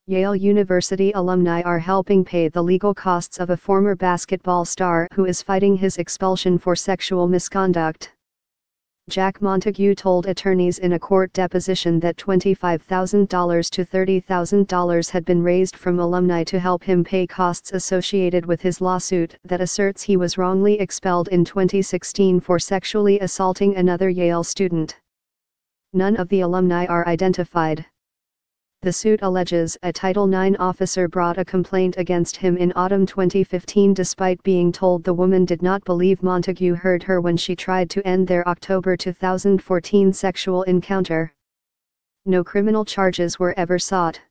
Yale University alumni are helping pay the legal costs of a former basketball star who is fighting his expulsion for sexual misconduct. Jack Montague told attorneys in a court deposition that $25,000 to $30,000 had been raised from alumni to help him pay costs associated with his lawsuit that asserts he was wrongly expelled in 2016 for sexually assaulting another Yale student. None of the alumni are identified. The suit alleges a Title IX officer brought a complaint against him in autumn 2015 despite being told the woman did not believe Montague heard her when she tried to end their October 2014 sexual encounter. No criminal charges were ever sought.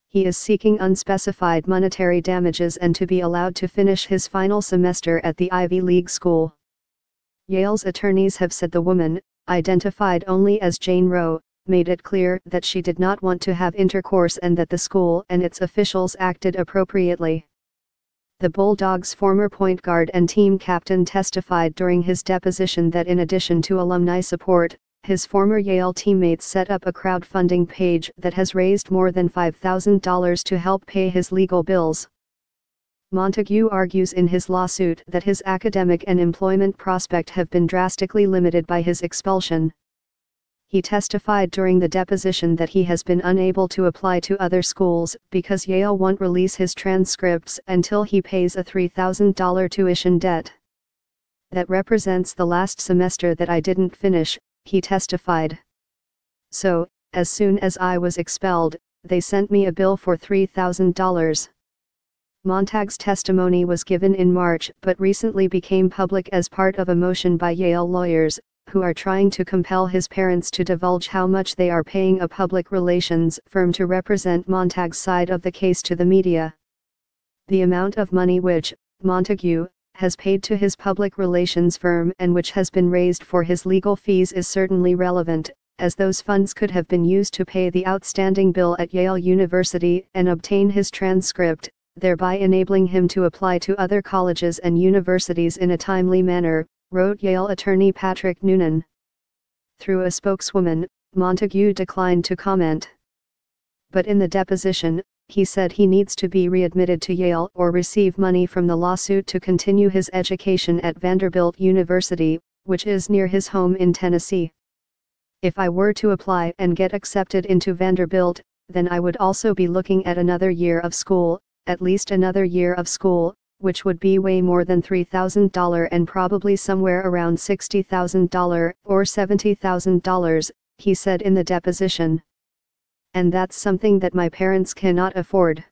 He is seeking unspecified monetary damages and to be allowed to finish his final semester at the Ivy League school. Yale's attorneys have said the woman, identified only as Jane Roe, made it clear that she did not want to have intercourse and that the school and its officials acted appropriately. The Bulldogs' former point guard and team captain testified during his deposition that in addition to alumni support, his former Yale teammates set up a crowdfunding page that has raised more than $5,000 to help pay his legal bills. Montague argues in his lawsuit that his academic and employment prospects have been drastically limited by his expulsion. He testified during the deposition that he has been unable to apply to other schools because Yale won't release his transcripts until he pays a $3,000 tuition debt. That represents the last semester that I didn't finish, he testified. So, as soon as I was expelled, they sent me a bill for $3,000. Montague's testimony was given in March but recently became public as part of a motion by Yale lawyers, who are trying to compel his parents to divulge how much they are paying a public relations firm to represent Montague's side of the case to the media. The amount of money which Montague has paid to his public relations firm and which has been raised for his legal fees is certainly relevant, as those funds could have been used to pay the outstanding bill at Yale University and obtain his transcript, thereby enabling him to apply to other colleges and universities in a timely manner, wrote Yale attorney Patrick Noonan. Through a spokeswoman, Montague declined to comment. But in the deposition, he said he needs to be readmitted to Yale or receive money from the lawsuit to continue his education at Vanderbilt University, which is near his home in Tennessee. If I were to apply and get accepted into Vanderbilt, then I would also be looking at another year of school, at least another year of school, which would be way more than $3,000 and probably somewhere around $60,000 or $70,000, he said in the deposition. And that's something that my parents cannot afford.